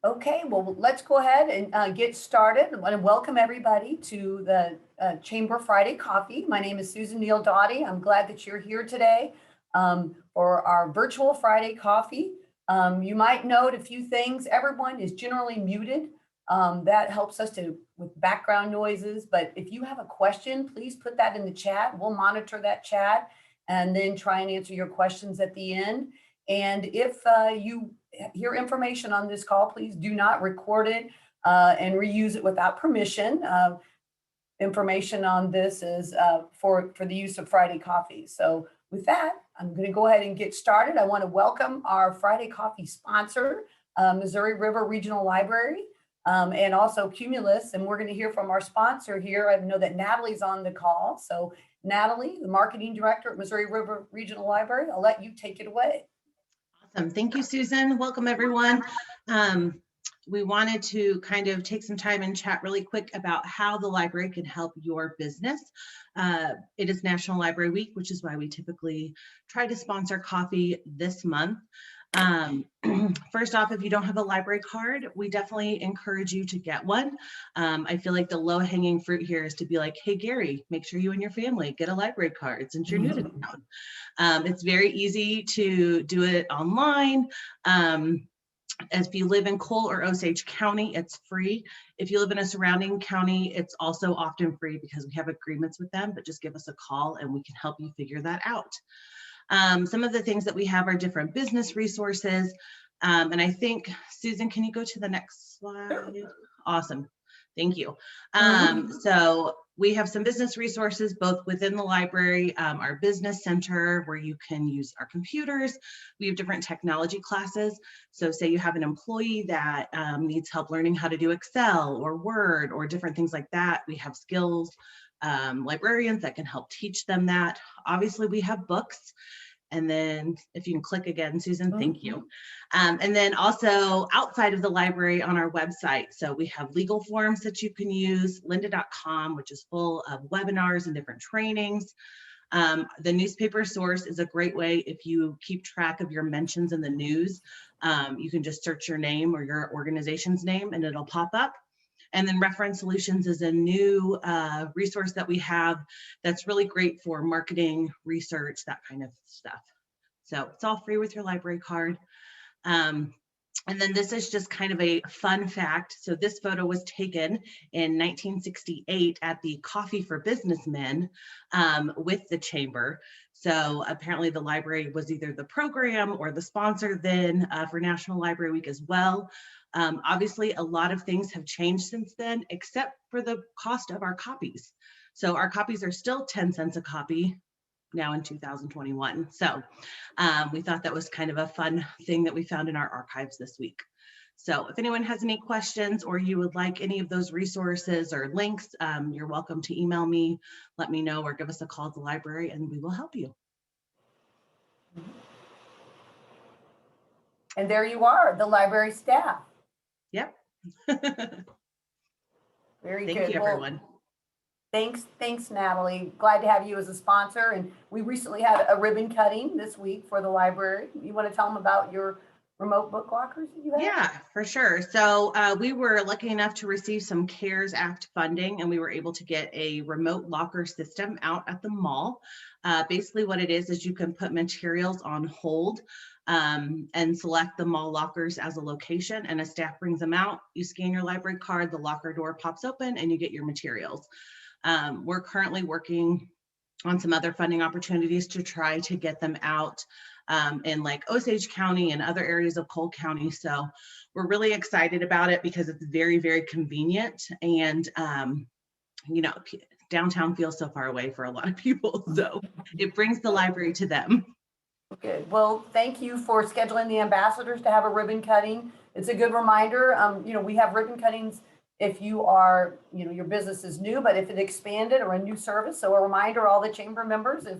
Okay, well, let's go ahead and get started. I want to welcome everybody to the Chamber Friday Coffee. My name is Susan Neal Doughty. I'm glad that you're here today for our virtual Friday Coffee. You might note a few things. Everyone is generally muted. That helps us with background noises. But if you have a question, please put that in the chat. We'll monitor that chat and then try and answer your questions at the end. And if you hear information on this call, please do not record it and reuse it without permission. Information on this is for the use of Friday Coffee. So with that, I'm going to go ahead and get started. I want to welcome our Friday Coffee sponsor, Missouri River Regional Library, and also Cumulus. And we're going to hear from our sponsor here. I know that Natalie's on the call. So Natalie, the marketing director at Missouri River Regional Library, I'll let you take it away. Awesome. Thank you, Susan. Welcome, everyone. We wanted to kind of take some time and chat really quick about how the library can help your business. It is National Library Week, which is why we typically try to sponsor coffee this month. First off, if you don't have a library card, we definitely encourage you to get one. I feel like the low-hanging fruit here is to be like, hey, Gary, make sure you and your family get a library card since you're new to town. It's very easy to do it online. If you live in Cole or Osage County, it's free. If you live in a surrounding county, it's also often free because we have agreements with them, but just give us a call and we can help you figure that out. Some of the things that we have are different business resources. And I think, Susan, can you go to the next slide? Sure. Awesome. Thank you. So we have some business resources both within the library, our business center where you can use our computers. We have different technology classes. So say you have an employee that needs help learning how to do Excel or Word or different things like that. We have skills librarians that can help teach them that. Obviously, we have books. And then if you can click again, Susan, thank you. And then also outside of the library on our website. So we have legal forms that you can use, lynda.com, which is full of webinars and different trainings. The newspaper source is a great way if you keep track of your mentions in the news. You can just search your name or your organization's name and it'll pop up. And then Reference Solutions is a new resource that we have that's really great for marketing, research, that kind of stuff. So it's all free with your library card. And then this is just kind of a fun fact. So this photo was taken in 1968 at the Coffee for Businessmen with the Chamber. So apparently the library was either the program or the sponsor then for National Library Week as well. Obviously, a lot of things have changed since then, except for the cost of our copies. So our copies are still 10 cents a copy now in 2021. So we thought that was kind of a fun thing that we found in our archives this week. So if anyone has any questions or you would like any of those resources or links, you're welcome to email me, let me know, or give us a call at the library and we will help you. And there you are, the library staff. Yep. Very good. Thank you, everyone. Thanks, Natalie. Glad to have you as a sponsor. And we recently had a ribbon cutting this week for the library. You want to tell them about your remote book lockers that you have? Yeah, for sure. So we were lucky enough to receive some CARES Act funding, and we were able to get a remote locker system out at the mall. Basically what it is you can put materials on hold and select the mall lockers as a location, and a staff brings them out. You scan your library card, the locker door pops open, and you get your materials. We're currently working on some other funding opportunities to try to get them out in like Osage County and other areas of Cole County. So we're really excited about it because it's very, very convenient. And, you know, downtown feels so far away for a lot of people. So it brings the library to them. Good. Well, thank you for scheduling the ambassadors to have a ribbon cutting. It's a good reminder. You know, we have ribbon cuttings if you are, you know, your business is new, but if it expanded or a new service. So a reminder, all the chamber members, if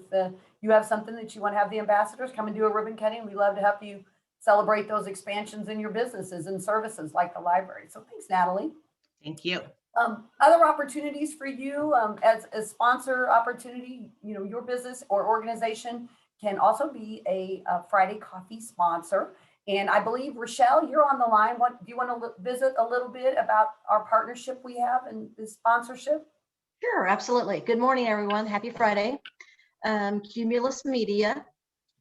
you have something that you want to have the ambassadors come and do a ribbon cutting, we love to help you celebrate those expansions in your businesses and services like the library. So thanks, Natalie. Thank you. Other opportunities for you as a sponsor opportunity, you know, your business or organization can also be a Friday Coffee sponsor. And I believe, Rochelle, you're on the line. What do you want to visit a little bit about our partnership we have and the sponsorship? Sure, absolutely. Good morning, everyone. Happy Friday. Cumulus Media.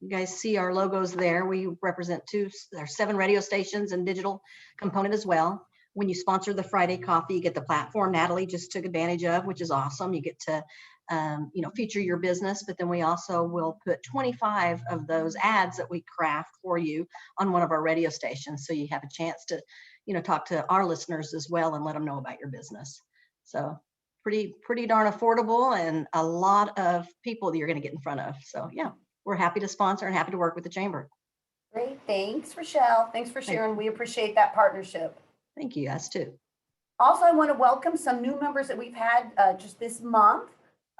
You guys see our logos there. We represent there are 7 radio stations and digital component as well. When you sponsor the Friday Coffee, you get the platform Natalie just took advantage of, which is awesome. You get to feature your business, but then we also will put 25 of those ads that we craft for you on one of our radio stations. So you have a chance to, talk to our listeners as well and let them know about your business. So pretty darn affordable and a lot of people that you're going to get in front of. So yeah, we're happy to sponsor and happy to work with the Chamber. Great. Thanks, Rochelle. Thanks for sharing. We appreciate that partnership. Thank you, us too. Also, I want to welcome some new members that we've had just this month.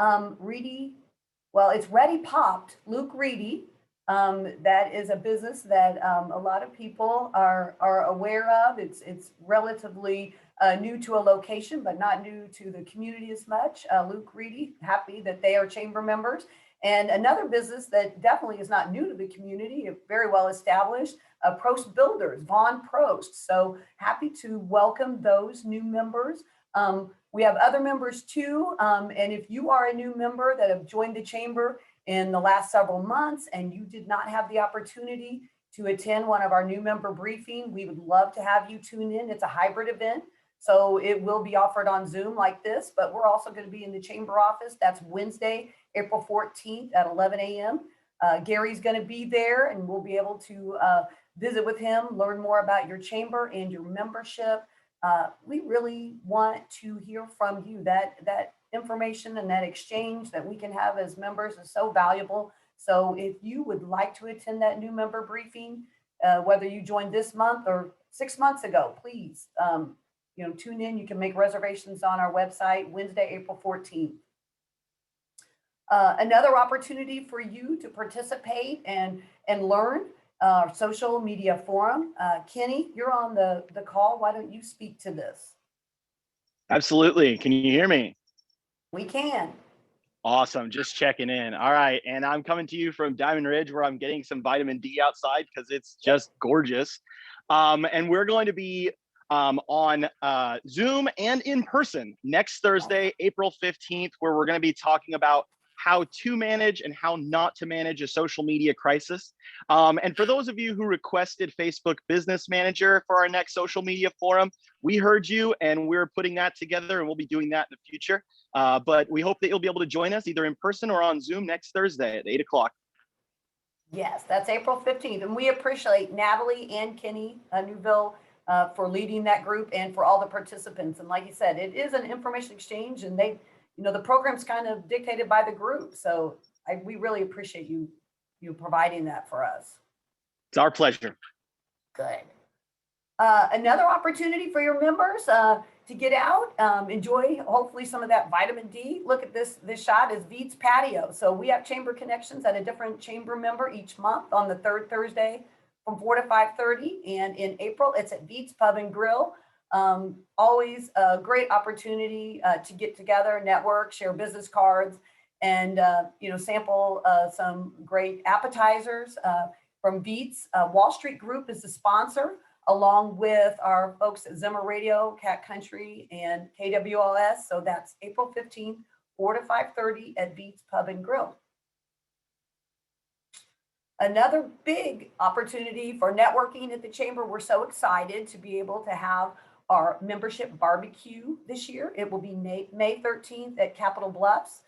It's Ready Popped, Luke Reedy. That is a business that a lot of people are aware of. It's relatively new to a location, but not new to the community as much. Luke Reedy, happy that they are Chamber members. And another business that definitely is not new to the community, very well established, Prost Builders, Vaughn Prost. So happy to welcome those new members. We have other members too. And if you are a new member that have joined the Chamber in the last several months and you did not have the opportunity to attend one of our new member briefing, we would love to have you tune in. It's a hybrid event. So it will be offered on Zoom like this, but we're also going to be in the Chamber office. That's Wednesday, April 14th at 11 a.m. Gary's going to be there and we'll be able to visit with him, learn more about your Chamber and your membership. We really want to hear from you. That information and that exchange that we can have as members is so valuable. So if you would like to attend that new member briefing, whether you joined this month or 6 months ago, please tune in. You can make reservations on our website Wednesday, April 14th. Another opportunity for you to participate and learn our social media forum. Kenny, you're on the call. Why don't you speak to this? Absolutely. Can you hear me? We can. Awesome. Just checking in. All right. And I'm coming to you from Diamond Ridge where I'm getting some vitamin D outside because it's just gorgeous. And we're going to be on Zoom and in person next Thursday, April 15th, where we're going to be talking about how to manage and how not to manage a social media crisis. And for those of you who requested Facebook Business Manager for our next social media forum, we heard you and we're putting that together and we'll be doing that in the future. But we hope that you'll be able to join us either in person or on Zoom next Thursday at 8 o'clock. Yes, that's April 15th. And we appreciate Natalie and Kenny Newville for leading that group and for all the participants. And like you said, it is an information exchange and the program's kind of dictated by the group. So we really appreciate you providing that for us. It's our pleasure. Good. Another opportunity for your members to get out, enjoy hopefully some of that vitamin D. Look at this shot is Veets Patio. So we have Chamber connections at a different Chamber member each month on the third Thursday from 4 to 5:30. And in April, it's at Veets Pub and Grill. Always a great opportunity to get together, network, share business cards, and sample some great appetizers from Veets. Wall Street Group is the sponsor, along with our folks at Zimmer Radio, Cat Country, and KWLS. So that's April 15th, 4 to 5:30 at Veets Pub and Grill. Another big opportunity for networking at the Chamber. We're so excited to be able to have our membership barbecue this year. It will be May 13th at Capitol Bluffs.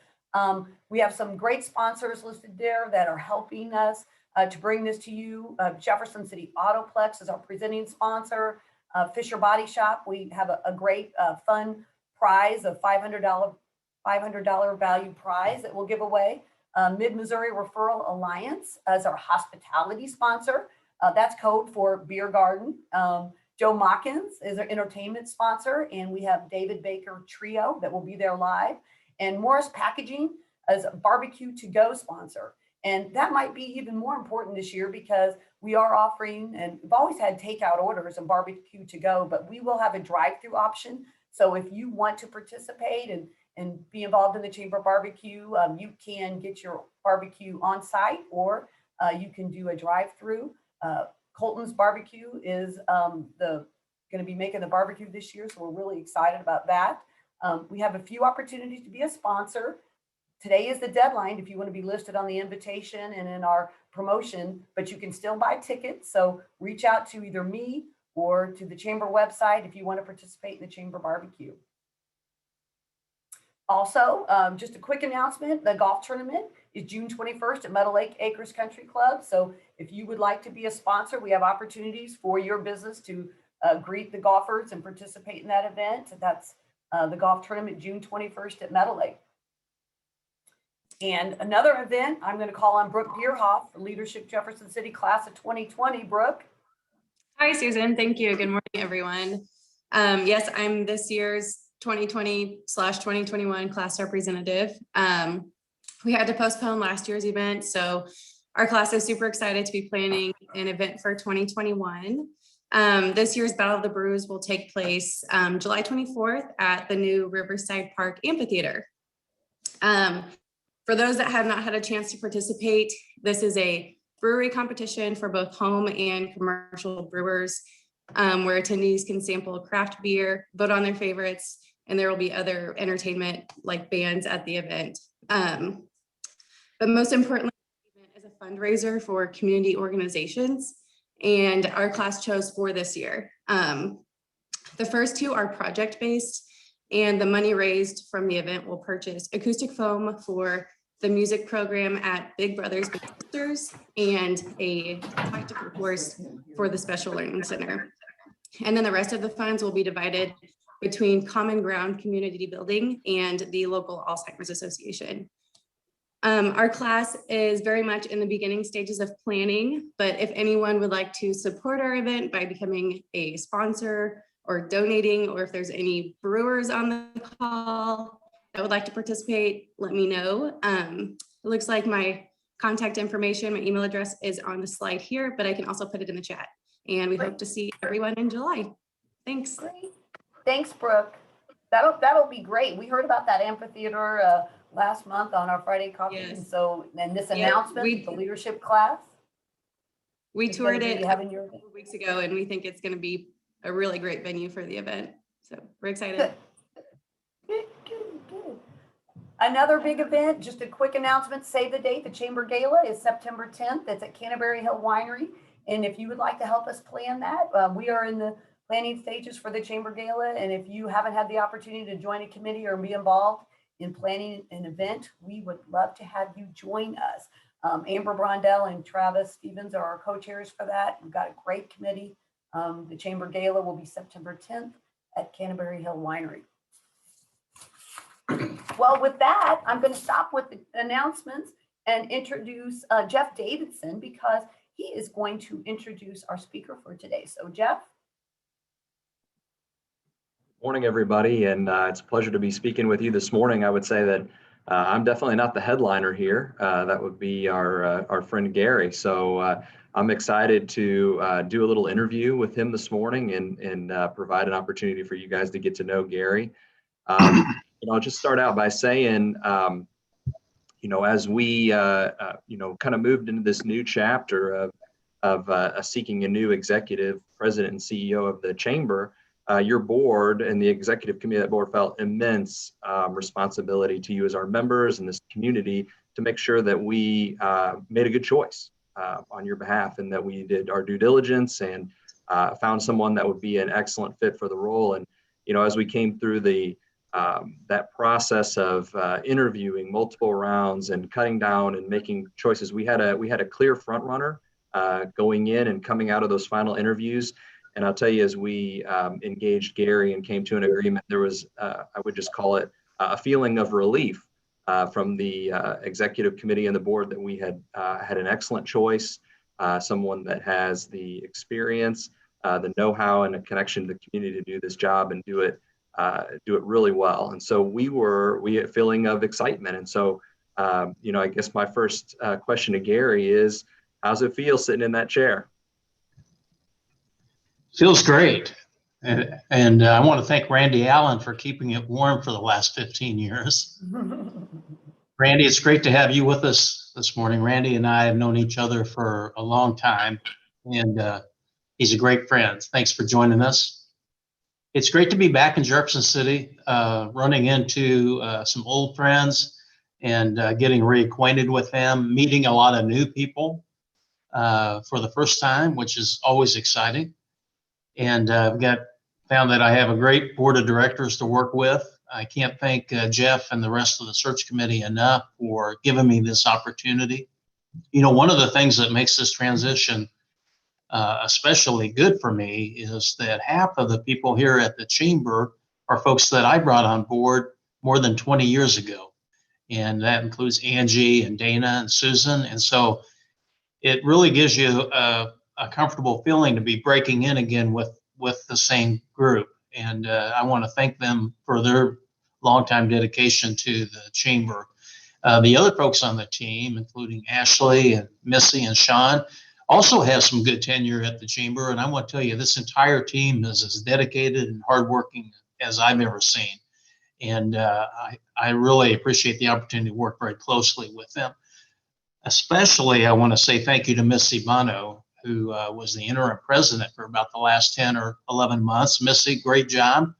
We have some great sponsors listed there that are helping us to bring this to you. Jefferson City Autoplex is our presenting sponsor. Fisher Body Shop, we have a great fun prize of $500 value prize that we'll give away. Mid-Missouri Referral Alliance as our hospitality sponsor. That's code for Beer Garden. Joe Mockins is our entertainment sponsor, and we have David Baker Trio that will be there live. And Morris Packaging as a barbecue to go sponsor. And that might be even more important this year because we are offering, and we've always had takeout orders and barbecue to go, but we will have a drive-through option. So if you want to participate and be involved in the Chamber barbecue, you can get your barbecue on site or you can do a drive-through. Colton's Barbecue is going to be making the barbecue this year, so we're really excited about that. We have a few opportunities to be a sponsor. Today is the deadline if you want to be listed on the invitation and in our promotion, but you can still buy tickets. So reach out to either me or to the Chamber website if you want to participate in the Chamber barbecue. Also, just a quick announcement, the golf tournament is June 21st at Meadow Lake Acres Country Club. So if you would like to be a sponsor, we have opportunities for your business to greet the golfers and participate in that event. That's the golf tournament, June 21st at Meadow Lake. And another event, I'm going to call on Brooke Bierhoff for Leadership Jefferson City Class of 2020. Brooke. Hi, Susan. Thank you. Good morning, everyone. Yes, I'm this year's 2020/2021 class representative. We had to postpone last year's event, so our class is super excited to be planning an event for 2021. This year's Battle of the Brews will take place July 24th at the new Riverside Park Amphitheater. For those that have not had a chance to participate, this is a brewery competition for both home and commercial brewers, where attendees can sample craft beer, vote on their favorites, and there will be other entertainment like bands at the event. But most importantly, the event is a fundraiser for community organizations, and our class chose 4 this year. The first 2 are project-based, and the money raised from the event will purchase acoustic foam for the music program at Big Brothers Big Sisters and a tactical course for the Special Learning Center. And then the rest of the funds will be divided between Common Ground Community Building and the local Alzheimer's Association. Our class is very much in the beginning stages of planning, but if anyone would like to support our event by becoming a sponsor or donating, or if there's any brewers on the call that would like to participate, let me know. It looks like my contact information, my email address is on the slide here, but I can also put it in the chat. And we hope to see everyone in July. Thanks. Great. Thanks, Brooke. That'll be great. We heard about that amphitheater last month on our Friday coffee. Yes. And so, and this Yeah, announcement, the leadership class. We is toured gonna it be a having your couple weeks ago, and we think it's going to be a really great venue for the event. So we're excited. Good. Good. Another big event, just a quick announcement, save the date. The Chamber Gala is September 10th. It's at Canterbury Hill Winery. And if you would like to help us plan that, we are in the planning stages for the Chamber Gala. And if you haven't had the opportunity to join a committee or be involved in planning an event, we would love to have you join us. Amber Brondell and Travis Stevens are our co-chairs for that. We've got a great committee. The Chamber Gala will be September 10th at Canterbury Hill Winery. Well, with that, I'm going to stop with the announcements and introduce Jeff Davidson, because he is going to introduce our speaker for today. So Jeff. Morning, everybody, and it's a pleasure to be speaking with you this morning. I would say that I'm definitely not the headliner here. That would be our friend Gary. So I'm excited to do a little interview with him this morning and provide an opportunity for you guys to get to know Gary. I'll just start out by saying, as we, kind of moved into this new chapter of seeking a new executive president and CEO of the Chamber, your board and the executive committee of that board felt immense responsibility to you as our members and this community to make sure that we made a good choice on your behalf, and that we did our due diligence and found someone that would be an excellent fit for the role. And, as we came through that process of interviewing multiple rounds and cutting down and making choices, we had a clear front runner going in and coming out of those final interviews. And I'll tell you, as we engaged Gary and came to an agreement, there was, I would just call it a feeling of relief from the executive committee and the board that we had an excellent choice, someone that has the experience, the know-how, and a connection to the community to do this job and do it really well. And so we had a feeling of excitement. And so, I guess my first question to Gary is, how's it feel sitting in that chair? Feels great. And I want to thank Randy Allen for keeping it warm for the last 15 years. Randy, it's great to have you with us this morning. Randy and I have known each other for a long time. and he's a great friend. Thanks for joining us. It's great to be back in Jefferson City, running into some old friends and getting reacquainted with them, meeting a lot of new people for the first time, which is always exciting. And I've found that I have a great board of directors to work with. I can't thank Jeff and the rest of the search committee enough for giving me this opportunity. You know, one of the things that makes this transition especially good for me is that half of the people here at the chamber are folks that I brought on board more than 20 years ago. And that includes Angie and Dana and Susan. And so it really gives you a comfortable feeling to be breaking in again with the same group. And I want to thank them for their longtime dedication to the chamber. The other folks on the team, including Ashley and Missy and Sean, also have some good tenure at the chamber. And I want to tell you, this entire team is as dedicated and hardworking as I've ever seen. And I really appreciate the opportunity to work very closely with them. Especially, I want to say thank you to Missy Bono, who was the interim president for about the last 10 or 11 months. Missy, great job.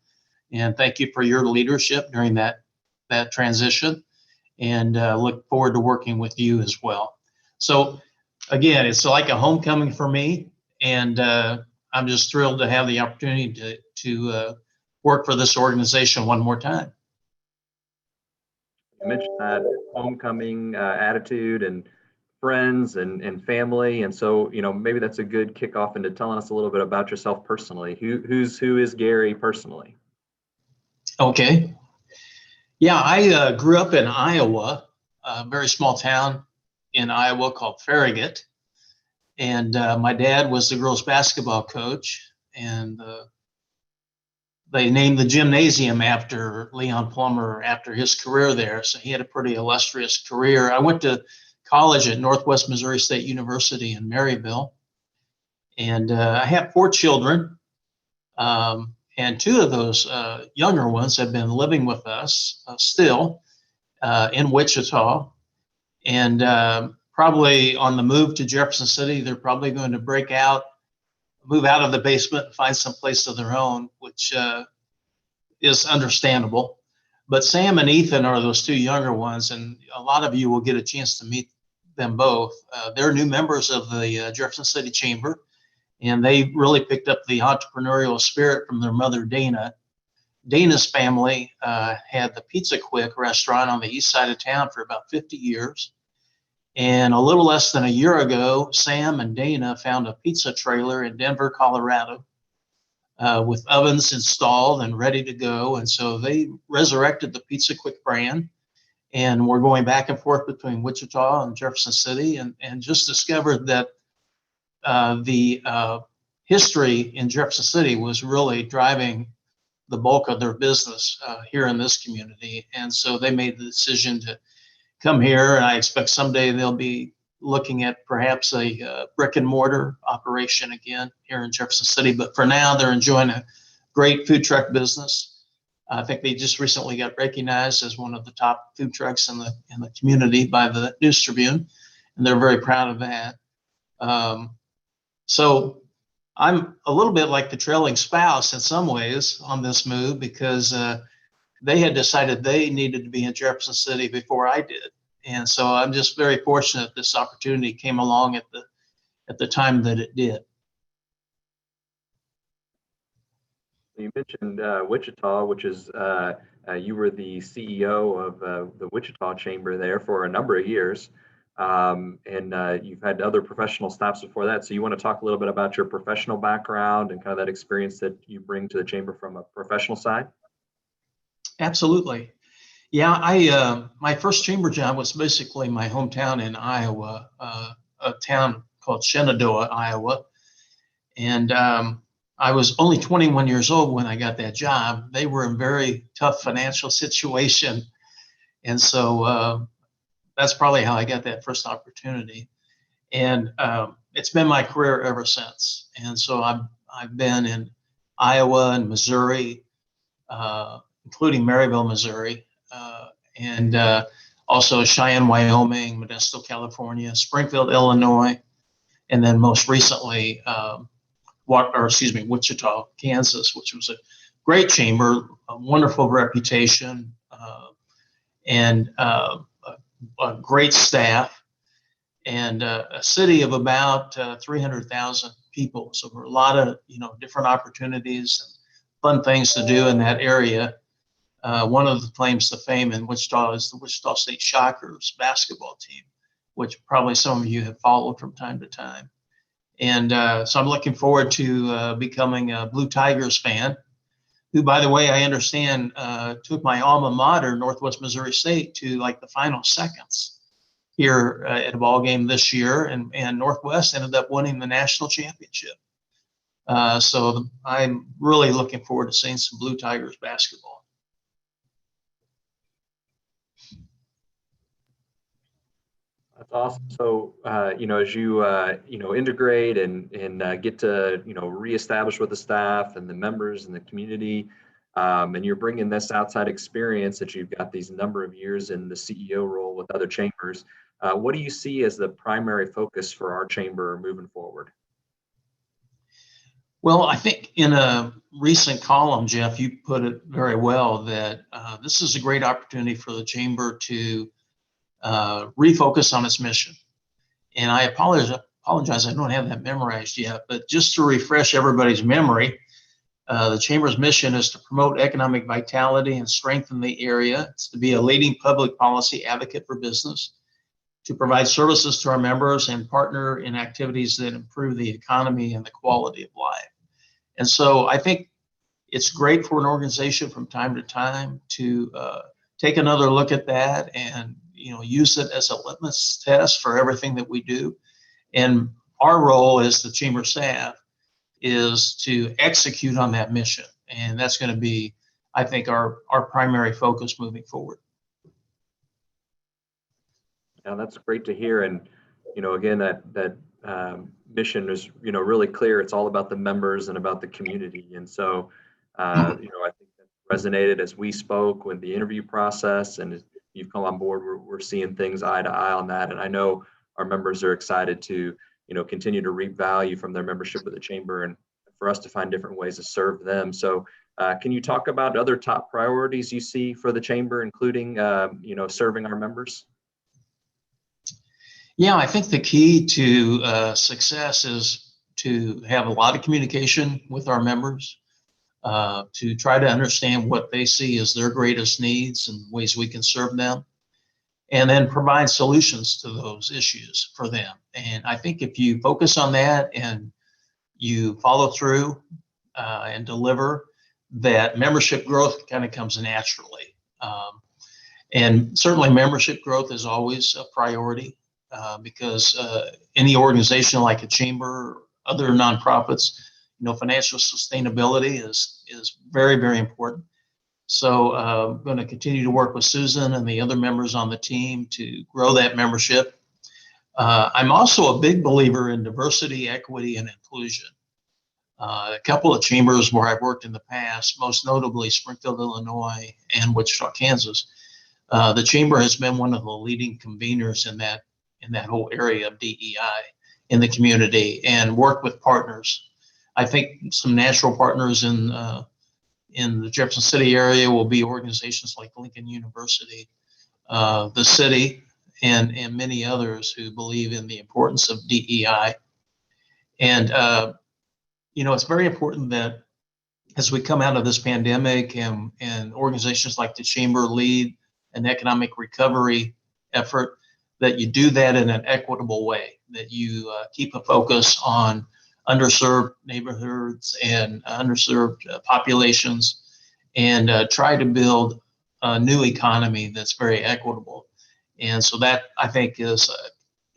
And thank you for your leadership during that transition. And look forward to working with you as well. So again, it's like a homecoming for me. And I'm just thrilled to have the opportunity to work for this organization one more time. You mentioned that homecoming attitude and friends and family. And so, you know, maybe that's a good kickoff into telling us a little bit about yourself personally. Who is Gary personally? Okay. Yeah, I grew up in Iowa, a very small town in Iowa called Farragut. And my dad was the girls' basketball coach. And they named the gymnasium after Leon Plummer after his career there. So he had a pretty illustrious career. I went to college at Northwest Missouri State University in Maryville. And I have 4 children. And 2 of those younger ones have been living with us still in Wichita. And probably on the move to Jefferson City, they're probably going to move out of the basement and find some place of their own, which is understandable. But Sam and Ethan are those 2 younger ones, and a lot of you will get a chance to meet them both. They're new members of the Jefferson City Chamber, and they really picked up the entrepreneurial spirit from their mother, Dana. Dana's family had the Pizza Quick restaurant on the east side of town for about 50 years. And a little less than a year ago, Sam and Dana found a pizza trailer in Denver, Colorado, with ovens installed and ready to go. And so they resurrected the Pizza Quick brand. And we're going back and forth between Wichita and Jefferson City, and just discovered that the history in Jefferson City was really driving the bulk of their business here in this community. And so they made the decision to come here, and I expect someday they'll be looking at perhaps a brick and mortar operation again here in Jefferson City. But for now, they're enjoying a great food truck business. I think they just recently got recognized as one of the top food trucks in the community by the News Tribune, and they're very proud of that. So I'm a little bit like the trailing spouse in some ways on this move, because they had decided they needed to be in Jefferson City before I did. And so I'm just very fortunate this opportunity came along at the time that it did. You mentioned Wichita, which is you were the CEO of the Wichita Chamber there for a number of years. And you've had other professional stops before that. So you want to talk a little bit about your professional background and kind of that experience that you bring to the chamber from a professional side? Absolutely. Yeah, my first chamber job was basically my hometown in Iowa, a town called Shenandoah, Iowa. And I was only 21 years old when I got that job. They were in a very tough financial situation. And so that's probably how I got that first opportunity. And it's been my career ever since. And so I've been in Iowa and Missouri, including Maryville, Missouri, and also Cheyenne, Wyoming, Modesto, California, Springfield, Illinois, and then most recently, Wichita, Kansas, which was a great chamber, a wonderful reputation, and a great staff, and a city of about 300,000 people. So there were a lot of different opportunities and fun things to do in that area. One of the claims to fame in Wichita is the Wichita State Shockers basketball team, which probably some of you have followed from time to time. And so I'm looking forward to becoming a Blue Tigers fan, who, by the way, I understand took my alma mater, Northwest Missouri State, to like the final seconds here at a ball game this year, and Northwest ended up winning the national championship. So I'm really looking forward to seeing some Blue Tigers basketball. That's awesome. So, as you, integrate and get to, reestablish with the staff and the members and the community, and you're bringing this outside experience that you've got these number of years in the CEO role with other chambers, what do you see as the primary focus for our chamber moving forward? Well, I think in a recent column, Jeff, you put it very well that this is a great opportunity for the chamber to refocus on its mission. And I apologize, I don't have that memorized yet, but just to refresh everybody's memory, the chamber's mission is to promote economic vitality and strengthen the area. It's to be a leading public policy advocate for business, to provide services to our members and partner in activities that improve the economy and the quality of life. And so I think it's great for an organization from time to time to take another look at that and use it as a litmus test for everything that we do. And our role as the chamber staff is to execute on that mission. And that's going to be, I think, our primary focus moving forward. Yeah, that's great to hear. And, again, that mission is, really clear. It's all about the members and about the community. And so, I think that resonated as we spoke with the interview process, and as you've come on board, we're seeing things eye to eye on that. And I know our members are excited to, continue to reap value from their membership of the chamber and for us to find different ways to serve them. So can you talk about other top priorities you see for the chamber, including, serving our members? Yeah, I think the key to success is to have a lot of communication with our members, to try to understand what they see as their greatest needs and ways we can serve them, and then provide solutions to those issues for them. And I think if you focus on that and you follow through and deliver, that membership growth kind of comes naturally. And certainly membership growth is always a priority because any organization like a chamber, other nonprofits, financial sustainability is very, very important. So I'm going to continue to work with Susan and the other members on the team to grow that membership. I'm also a big believer in diversity, equity, and inclusion. A couple of chambers where I've worked in the past, most notably Springfield, Illinois, and Wichita, Kansas, the chamber has been one of the leading conveners in that whole area of DEI in the community, and worked with partners. I think some natural partners in the Jefferson City area will be organizations like Lincoln University, the city, and many others who believe in the importance of DEI. And, it's very important that as we come out of this pandemic and organizations like the chamber lead an economic recovery effort, that you do that in an equitable way, that you keep a focus on underserved neighborhoods and underserved populations, and try to build a new economy that's very equitable. And so that, I think, has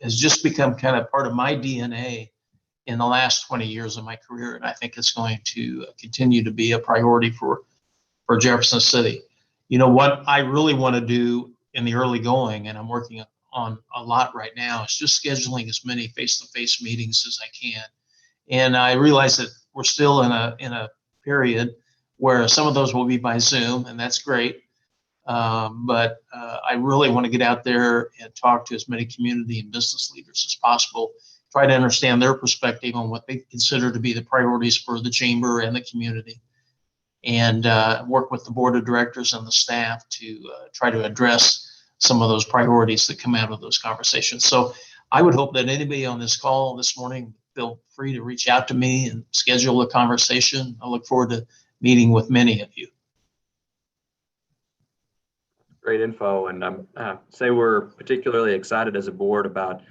just become kind of part of my DNA in the last 20 years of my career. And I think it's going to continue to be a priority for Jefferson City. What I really want to do in the early going, and I'm working on a lot right now, is just scheduling as many face-to-face meetings as I can. And I realize that we're still in a period where some of those will be by Zoom, and that's great. But I really want to get out there and talk to as many community and business leaders as possible, try to understand their perspective on what they consider to be the priorities for the chamber and the community, and work with the board of directors and the staff to try to address some of those priorities that come out of those conversations. So I would hope that anybody on this call this morning feel free to reach out to me and schedule a conversation. I look forward to meeting with many of you. Great info, and say we're particularly excited as a board about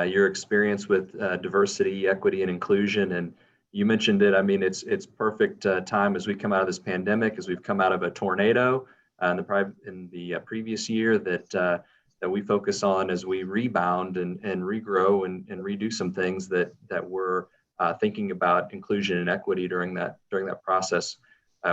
your experience with diversity, equity, and inclusion. And you mentioned it. I mean, it's perfect time as we come out of this pandemic, as we've come out of a tornado in the previous year that we focus on as we rebound and regrow and redo some things that we're thinking about inclusion and equity during that process.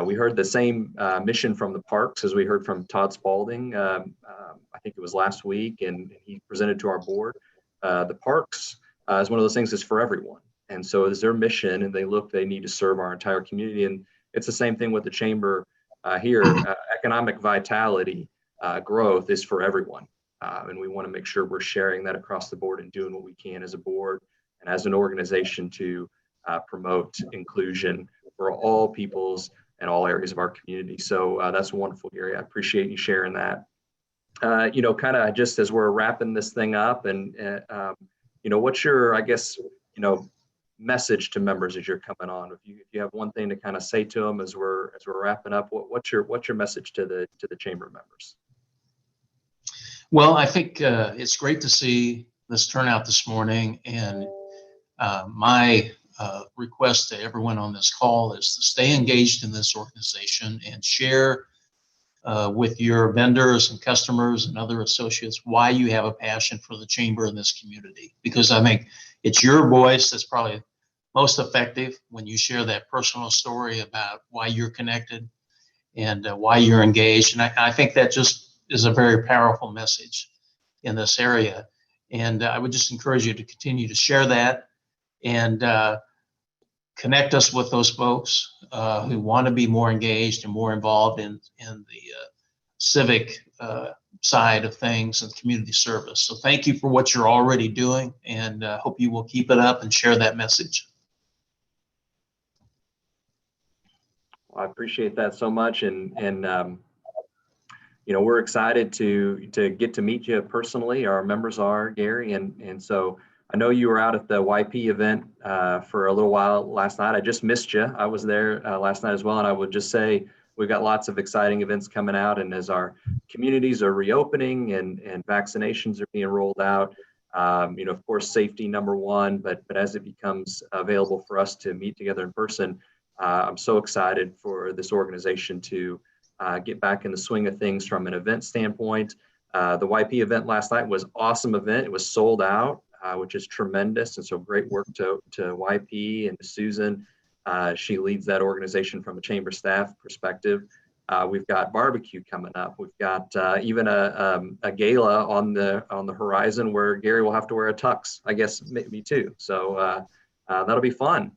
We heard the same mission from the parks as we heard from Todd Spalding. I think it was last week, and he presented to our board. The parks is one of those things that's for everyone. And so it's their mission, and they need to serve our entire community. And it's the same thing with the chamber here. Economic vitality, growth is for everyone. And we want to make sure we're sharing that across the board and doing what we can as a board and as an organization to promote inclusion for all peoples and all areas of our community. So that's wonderful, Gary. I appreciate you sharing that. Kind of just as we're wrapping this thing up, and what's your, I guess, message to members as you're coming on? If you have one thing to kind of say to them as we're wrapping up, what's your message to the chamber members? Well, I think it's great to see this turnout this morning, and my request to everyone on this call is to stay engaged in this organization and share with your vendors and customers and other associates why you have a passion for the chamber in this community. Because I think it's your voice that's probably most effective when you share that personal story about why you're connected and why you're engaged. And I think that just is a very powerful message in this area. And I would just encourage you to continue to share that and connect us with those folks who want to be more engaged and more involved in the civic side of things and community service. So thank you for what you're already doing, and hope you will keep it up and share that message. Well, I appreciate that so much, and we're excited to get to meet you personally. Our members are, Gary, and so I know you were out at the YP event for a little while last night. I just missed you. I was there last night as well, and I would just say we've got lots of exciting events coming out, and as our communities are reopening and vaccinations are being rolled out, of course, safety number one, but as it becomes available for us to meet together in person, I'm so excited for this organization to get back in the swing of things from an event standpoint. The YP event last night was an awesome event. It was sold out, which is tremendous. And so great work to YP and to Susan. She leads that organization from a chamber staff perspective. We've got barbecue coming up. We've got even a gala on the horizon where Gary will have to wear a tux, I guess, me too. So that'll be fun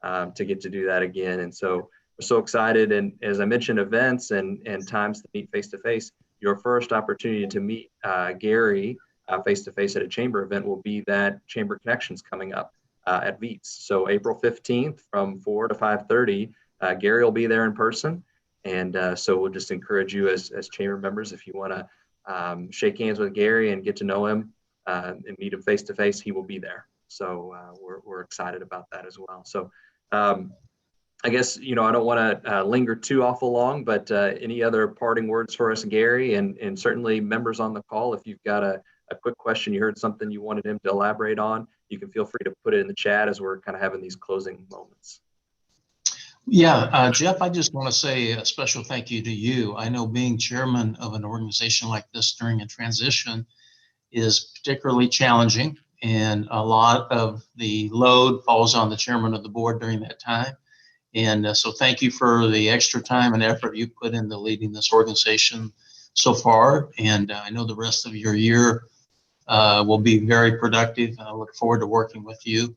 to get to do that again. And so we're so excited. And as I mentioned, events and times to meet face-to-face, your first opportunity to meet Gary face-to-face at a chamber event will be that Chamber Connections coming up at VEETS. So April 15th from 4 to 5:30, Gary will be there in person. And so we'll just encourage you as chamber members, if you want to shake hands with Gary and get to know him and meet him face-to-face, he will be there. So we're excited about that as well. So I guess, I don't want to linger too awful long, but any other parting words for us, Gary, and certainly members on the call, if you've got a quick question, you heard something you wanted him to elaborate on, you can feel free to put it in the chat as we're kind of having these closing moments. Yeah, Jeff, I just want to say a special thank you to you. I know being chairman of an organization like this during a transition is particularly challenging, and a lot of the load falls on the chairman of the board during that time. And so thank you for the extra time and effort you put into leading this organization so far. And I know the rest of your year will be very productive. I look forward to working with you.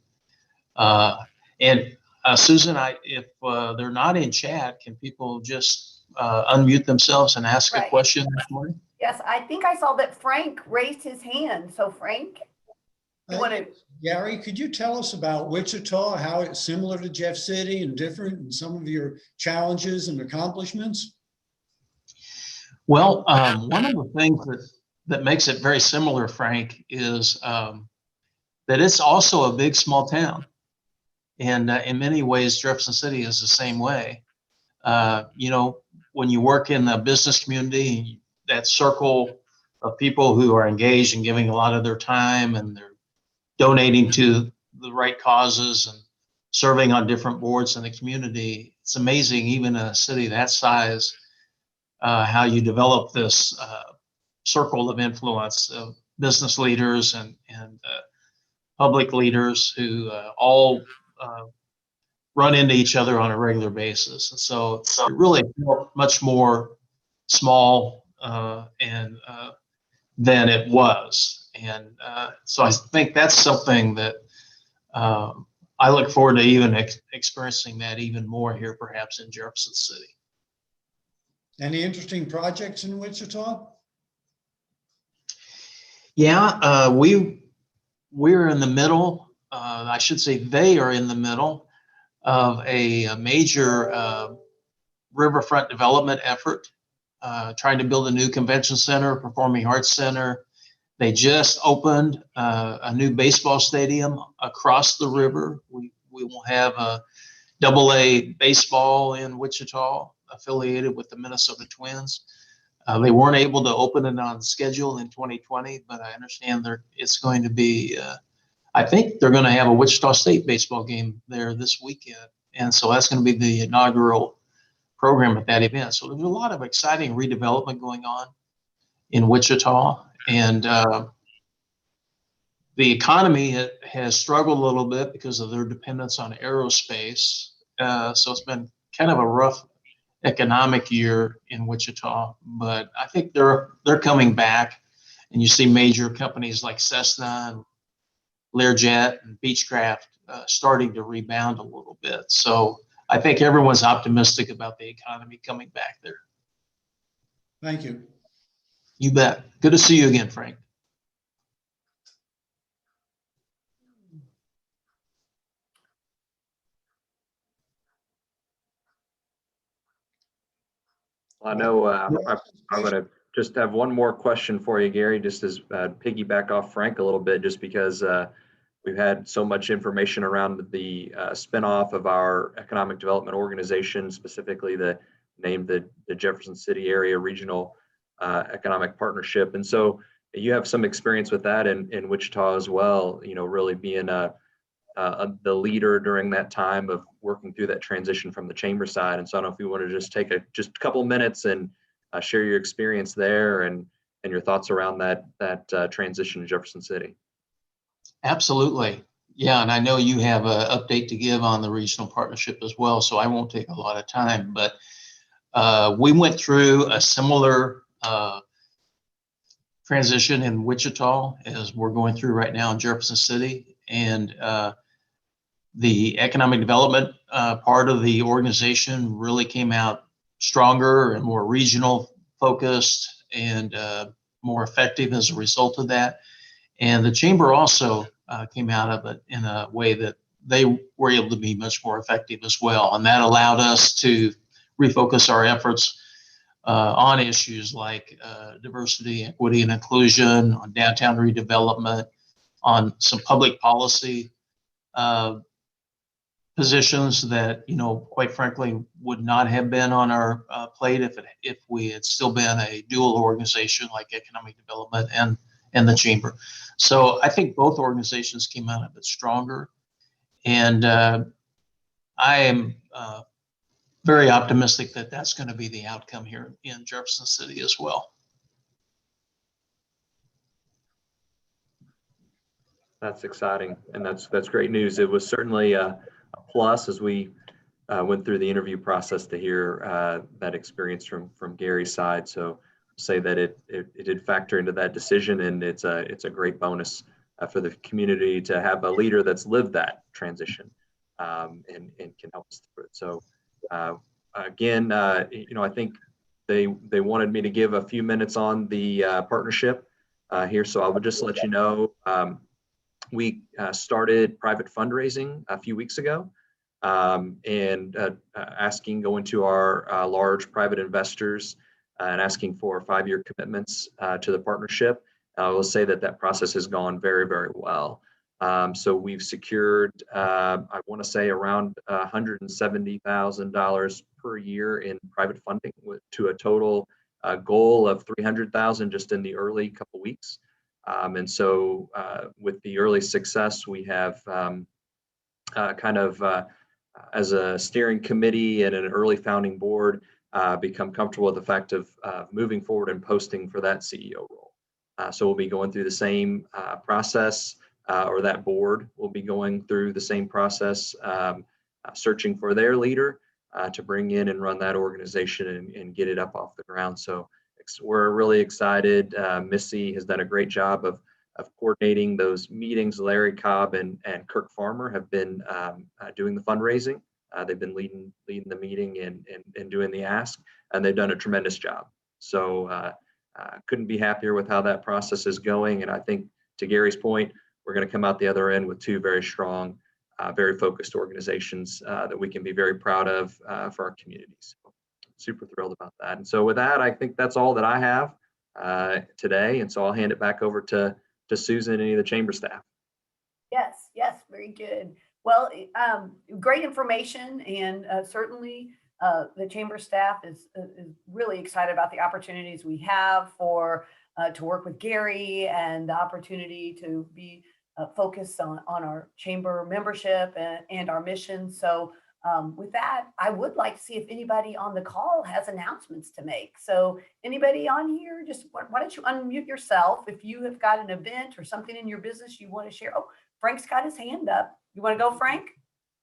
And Susan, if they're not in chat, can people just unmute themselves and ask a question this morning? Yes, I think I saw that Frank raised his hand. So Frank, you want to Gary, could you tell us about Wichita, how it's similar to Jeff City and different, and some of your challenges and accomplishments? Well, one of the things that makes it very similar, Frank, is that it's also a big small town. And in many ways, Jefferson City is the same way. When you work in the business community, that circle of people who are engaged and giving a lot of their time, and they're donating to the right causes and serving on different boards in the community. It's amazing, even in a city that size, how you develop this circle of influence of business leaders and public leaders who all run into each other on a regular basis. And so it really felt much more small than it was. And so I think that's something that I look forward to even experiencing that even more here, perhaps in Jefferson City. Any interesting projects in Wichita? Yeah, we're in the middle. I should say they are in the middle of a major riverfront development effort, trying to build a new convention center, performing arts center. They just opened a new baseball stadium across the river. We will have a AA baseball in Wichita affiliated with the Minnesota Twins. They weren't able to open it on schedule in 2020, but I understand it's going to be, I think they're going to have a Wichita State baseball game there this weekend. And so that's going to be the inaugural program at that event. So there's a lot of exciting redevelopment going on in Wichita. And the economy has struggled a little bit because of their dependence on aerospace. So it's been kind of a rough economic year in Wichita, but I think they're coming back. And you see major companies like Cessna and Learjet and Beechcraft starting to rebound a little bit. So I think everyone's optimistic about the economy coming back there. Thank you. You bet. Good to see you again, Frank. I know I'm going to just have one more question for you, Gary, just as piggyback off Frank a little bit, just because we've had so much information around the spinoff of our economic development organization, specifically the Jefferson City Area Regional Economic Partnership. And so you have some experience with that in Wichita as well, really being the leader during that time of working through that transition from the chamber side. And so I don't know if you want to just take just a couple minutes and share your experience there and your thoughts around that transition to Jefferson City. Absolutely. Yeah, and I know you have an update to give on the regional partnership as well, so I won't take a lot of time, but we went through a similar transition in Wichita as we're going through right now in Jefferson City. And the economic development part of the organization really came out stronger and more regional focused and more effective as a result of that. And the chamber also came out of it in a way that they were able to be much more effective as well. And that allowed us to refocus our efforts on issues like diversity, equity, and inclusion, on downtown redevelopment, on some public policy positions that, quite frankly, would not have been on our plate if we had still been a dual organization like economic development and the chamber. So I think both organizations came out of it stronger. And I am very optimistic that that's going to be the outcome here in Jefferson City as well. That's exciting, and that's great news. It was certainly a plus as we went through the interview process to hear that experience from Gary's side. So say that it did factor into that decision, and it's a great bonus for the community to have a leader that's lived that transition and can help us through it. So again, I think they wanted me to give a few minutes on the partnership here, so I would just let you know. We started private fundraising a few weeks ago, and going to our large private investors and asking for 5-year commitments to the partnership. I will say that process has gone very, very well. So we've secured, I want to say, around $170,000 per year in private funding, to a total goal of $300,000 just in the early couple weeks. And so with the early success, we have as a steering committee and an early founding board, become comfortable with the fact of moving forward and posting for that CEO role. So we'll be going through the same process, or that board will be going through the same process, searching for their leader to bring in and run that organization and get it up off the ground. So we're really excited. Missy has done a great job of coordinating those meetings. Larry Cobb and Kirk Farmer have been doing the fundraising. They've been leading the meeting and doing the ask, and they've done a tremendous job. So couldn't be happier with how that process is going. And I think, to Gary's point, we're going to come out the other end with 2 very strong, very focused organizations that we can be very proud of for our communities. So super thrilled about that. And so with that, I think that's all that I have today. And so I'll hand it back over to Susan and any of the chamber staff. Yes, very good. Well, great information, and certainly the chamber staff is really excited about the opportunities we have to work with Gary, and the opportunity to be focused on our chamber membership and our mission. So with that, I would like to see if anybody on the call has announcements to make. So anybody on here, just why don't you unmute yourself if you have got an event or something in your business you want to share. Oh, Frank's got his hand up. You want to go, Frank?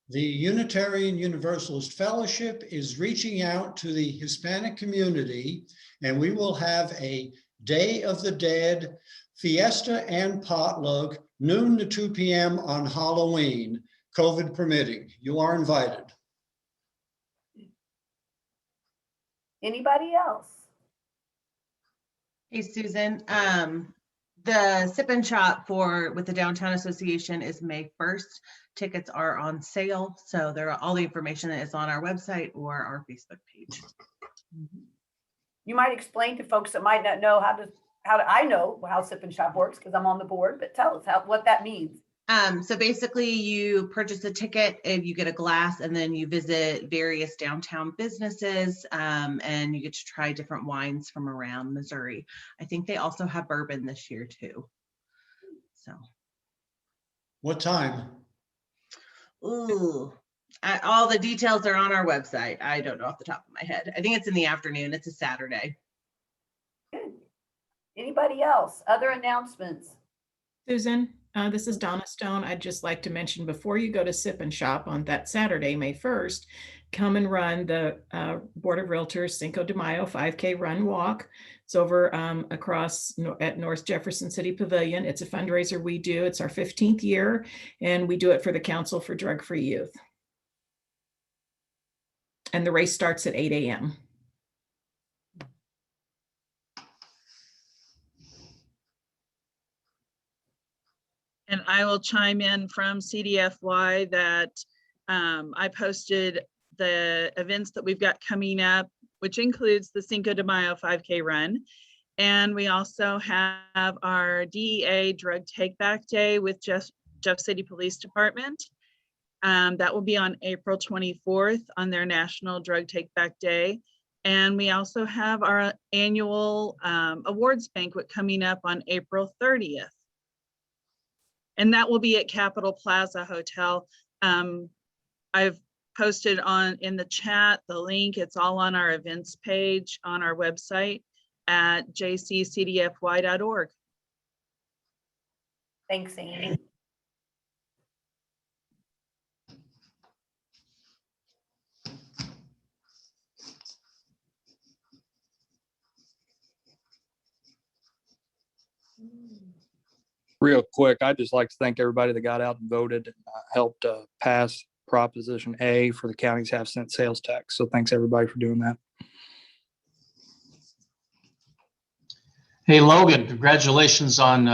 The Unitarian Universalist Fellowship is reaching out to the Hispanic community, and we will have a Day of the Dead fiesta and potluck, noon to 2 p.m. on Halloween, COVID permitting. You are invited. Anybody else? Hey, Susan. The Sip and Shop with the Downtown Association is May 1st. Tickets are on sale. So all the information is on our website or our Facebook page. You might explain to folks that might not know I know how Sip and Shop works because I'm on the board, but tell us what that means. So basically you purchase a ticket and you get a glass, and then you visit various downtown businesses, and you get to try different wines from around Missouri. I think they also have bourbon this year too. So. What time? Ooh, all the details are on our website. I don't know off the top of my head. I think it's in the afternoon. It's a Saturday. Good. Anybody else? Other announcements? Susan, this is Donna Stone. I'd just like to mention, before you go to Sip and Shop on that Saturday, May 1st, come and run the Board of Realtors Cinco de Mayo 5K Run Walk. It's over across at North Jefferson City Pavilion. It's a fundraiser we do. It's our 15th year, and we do it for the Council for Drug-Free Youth. And the race starts at 8 a.m. And I will chime in from CDFY that I posted the events that we've got coming up, which includes the Cinco de Mayo 5K run. And we also have our DEA Drug Take Back Day with Jeff City Police Department. That will be on April 24th on their National Drug Take Back Day. And we also have our annual awards banquet coming up on April 30th. And that will be at Capitol Plaza Hotel. I've posted in the chat the link. It's all on our events page on our website at jccdfy.org. Thanks, Amy. Real quick, I'd just like to thank everybody that got out and voted, helped pass Proposition A for the county's half-cent sales tax. So thanks everybody for doing that. Hey, Logan, congratulations on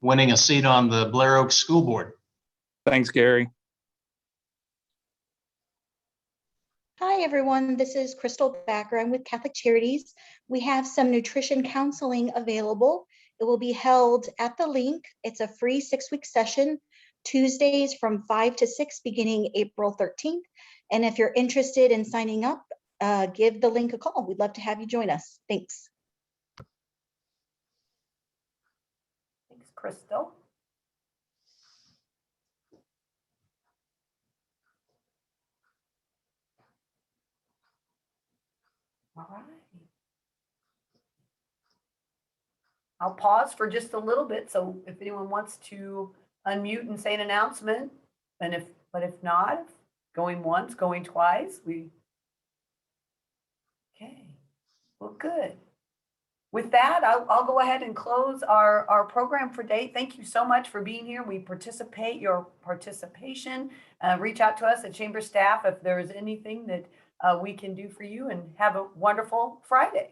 winning a seat on the Blair Oaks School Board. Thanks, Gary. Hi, everyone. This is Crystal Backer. I'm with Catholic Charities. We have some nutrition counseling available. It will be held at the link. It's a free 6-week session, Tuesdays from 5 to 6, beginning April 13th. And if you're interested in signing up, give the link a call. We'd love to have you join us. Thanks. Thanks, Crystal. All right. I'll pause for just a little bit. So if anyone wants to unmute and say an announcement, and if not, going once, going twice, okay, well, good. With that, I'll go ahead and close our program for today. Thank you so much for being here. We appreciate your participation. Reach out to us at Chamber staff if there is anything that we can do for you, and have a wonderful Friday.